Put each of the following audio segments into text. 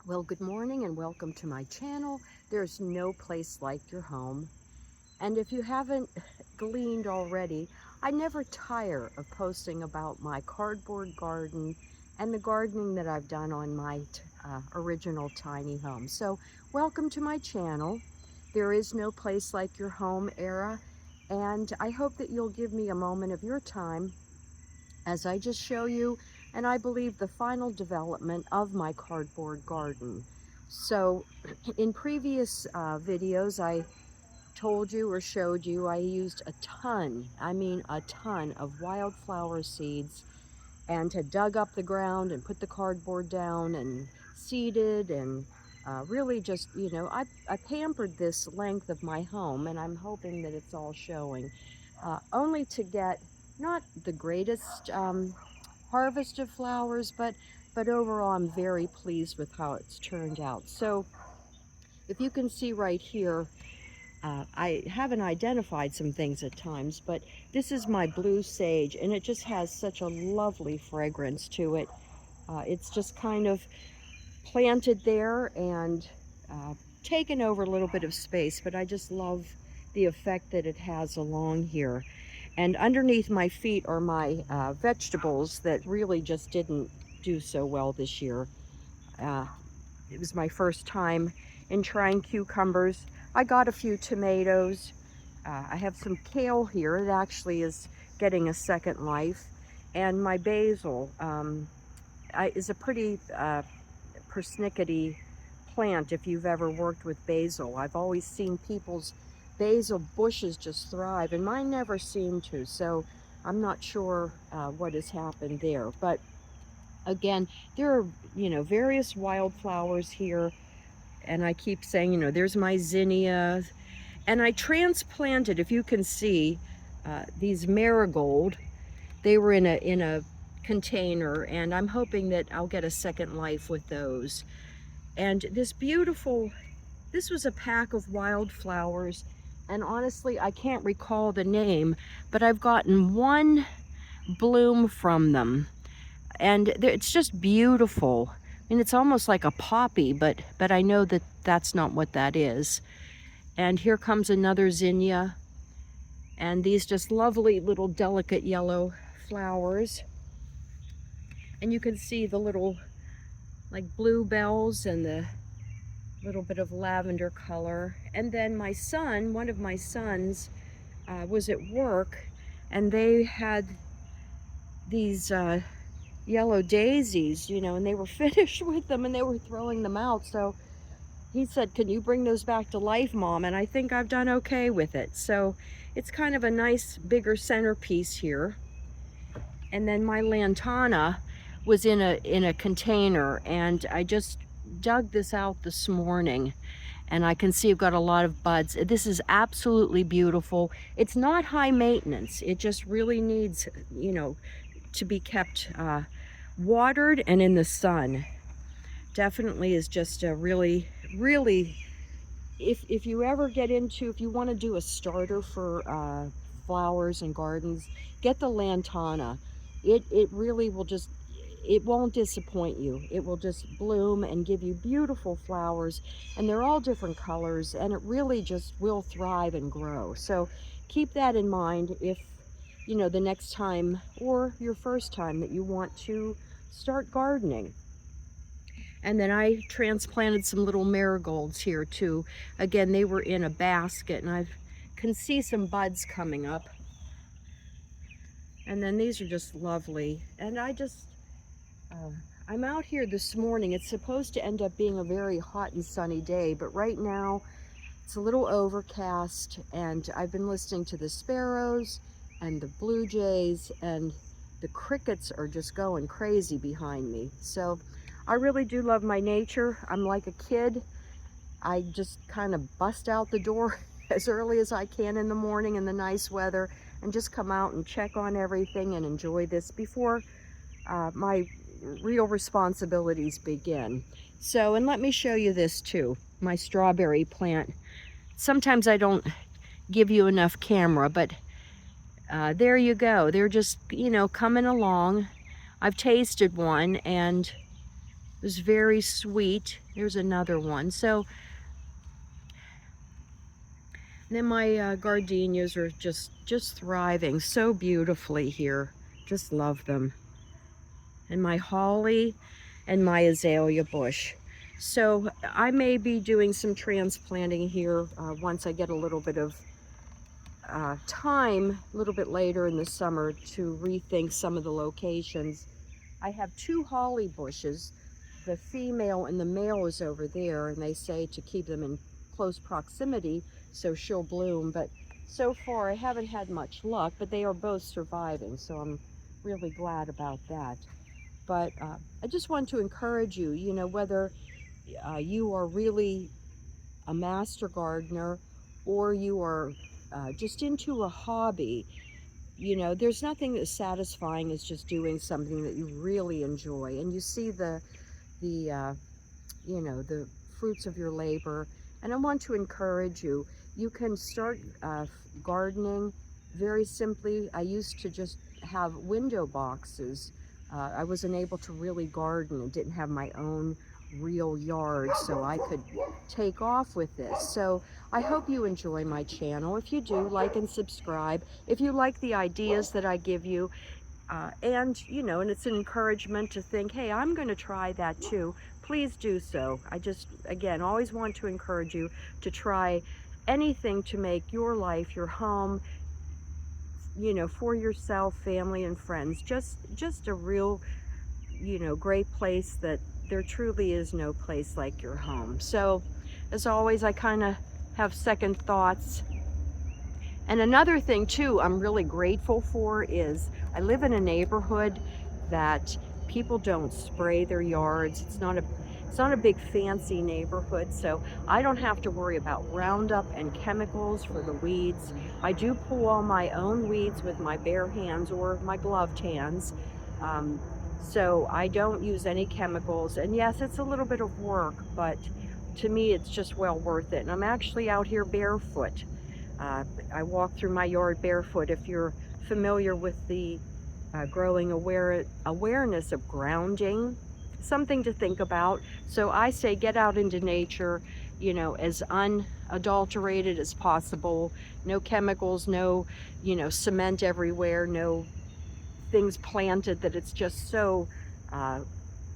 Well, good morning and welcome to my channel. There's no place like your home. And if you haven't gleaned already, I never tire of posting about my cardboard garden and the gardening that I've done on my original tiny home. So welcome to my channel. There is no place like your home era. And I hope that you'll give me a moment of your time as I just show you, and I believe the final development of my cardboard garden. So in previous videos, I told you or showed you I used a ton, I mean a ton of wildflower seeds, and had dug up the ground and put the cardboard down and seeded and really just, I pampered this length of my home, and I'm hoping that it's all showing, only to get not the greatest harvest of flowers, but overall I'm very pleased with how it's turned out. So if you can see right here, I haven't identified some things at times, but this is my blue sage, and it just has such a lovely fragrance to it. It's just kind of planted there and taken over a little bit of space, but I just love the effect that it has along here. And underneath my feet are my vegetables that really just didn't do so well this year. Uh, it was my first time in trying cucumbers. I got a few tomatoes. I have some kale here. It actually is getting a second life. And my basil is a pretty persnickety plant if you've ever worked with basil. I've always seen people's basil bushes just thrive, and mine never seem to, so I'm not sure what has happened there. But again, there are, various wildflowers here, and I keep saying, there's my zinnia, and I transplanted, if you can see, these marigold. They were in a container, and I'm hoping that I'll get a second life with those. And this was a pack of wildflowers, and honestly, I can't recall the name, but I've gotten one bloom from them, and it's just beautiful. I mean, it's almost like a poppy, but I know that that's not what that is. And here comes another zinnia, and these just lovely little delicate yellow flowers. And you can see the little like bluebells and the little bit of lavender color. And then my son, one of my sons, was at work, and they had these yellow daisies, and they were finished with them and they were throwing them out. So he said, "Can you bring those back to life, Mom?" And I think I've done okay with it. So it's kind of a nice bigger centerpiece here. And then my lantana was in a container, and I just dug this out this morning, and I can see I've got a lot of buds. This is absolutely beautiful. It's not high maintenance. It just really needs, to be kept watered and in the sun. Definitely is just a really, if you ever get into, if you want to do a starter for flowers and gardens, get the lantana. It really will just, it won't disappoint you. It will just bloom and give you beautiful flowers, and they're all different colors, and it really just will thrive and grow. So keep that in mind if, the next time or your first time that you want to start gardening. And then I transplanted some little marigolds here too. Again, they were in a basket, and I can see some buds coming up. And then these are just lovely. And I'm out here this morning. It's supposed to end up being a very hot and sunny day, but right now it's a little overcast, and I've been listening to the sparrows and the blue jays, and the crickets are just going crazy behind me. So I really do love my nature. I'm like a kid. I just kind of bust out the door as early as I can in the morning in the nice weather, and just come out and check on everything and enjoy this before my real responsibilities begin. So, and let me show you this too, my strawberry plant. Sometimes I don't give you enough camera, but there you go. They're just, coming along. I've tasted one, and It was very sweet. Here's another one. So then my gardenias are just thriving so beautifully here. Just love them. And my holly and my azalea bush. So I may be doing some transplanting here once I get a little bit of time, a little bit later in the summer, to rethink some of the locations. I have 2 holly bushes. The female and the male is over there, and they say to keep them in close proximity so she'll bloom. But so far I haven't had much luck, but they are both surviving, so I'm really glad about that. But I just want to encourage you, you know, whether you are really a master gardener or you are just into a hobby, you know, there's nothing as satisfying as just doing something that you really enjoy, and you see the you know, the fruits of your labor. And I want to encourage you. You can start gardening very simply. I used to just have window boxes. I wasn't able to really garden and didn't have my own real yard, so I could take off with this. So I hope you enjoy my channel. If you do, like and subscribe. If you like the ideas that I give you, and you know, and it's an encouragement to think, hey, I'm going to try that too, please do so. I just, again, always want to encourage you to try anything to make your life, your home, you know, for yourself, family, and friends, just a real, you know, great place that there truly is no place like your home. So as always, I kind of have second thoughts. And another thing too I'm really grateful for is I live in a neighborhood that people don't spray their yards. It's not a big fancy neighborhood, so I don't have to worry about Roundup and chemicals for the weeds. I do pull all my own weeds with my bare hands or my gloved hands. So I don't use any chemicals. And yes, it's a little bit of work, but to me it's just well worth it. And I'm actually out here barefoot. I walk through my yard barefoot. If you're familiar with the growing awareness of grounding, something to think about. So I say get out into nature, you know, as unadulterated as possible. No chemicals, no, you know, cement everywhere, no things planted that it's just so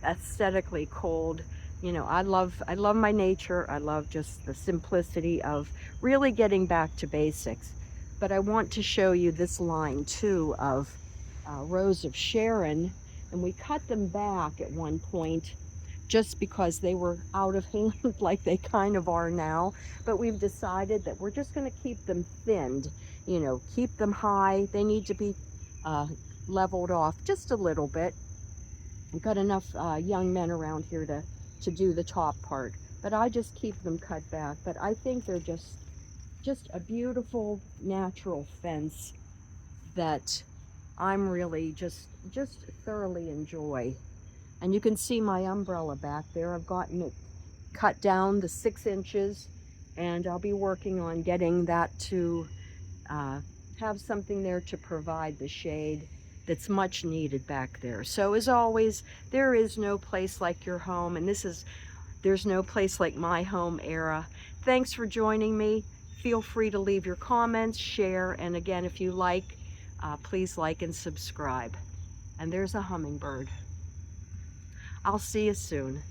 aesthetically cold. You know, I love my nature. I love just the simplicity of really getting back to basics. But I want to show you this line too of Rose of Sharon, and we cut them back at one point just because they were out of hand like they kind of are now. But we've decided that we're just going to keep them thinned, you know, keep them high. They need to be leveled off just a little bit. I've got enough young men around here to do the top part, but I just keep them cut back. But I think they're just a beautiful natural fence that I'm really just thoroughly enjoy. And you can see my umbrella back there. I've gotten it cut down to 6 inches, and I'll be working on getting that to have something there to provide the shade that's much needed back there. So as always, there is no place like your home, and there's no place like my home era. Thanks for joining me. Feel free to leave your comments, share, and again, if you like, please like and subscribe. And there's a hummingbird. I'll see you soon.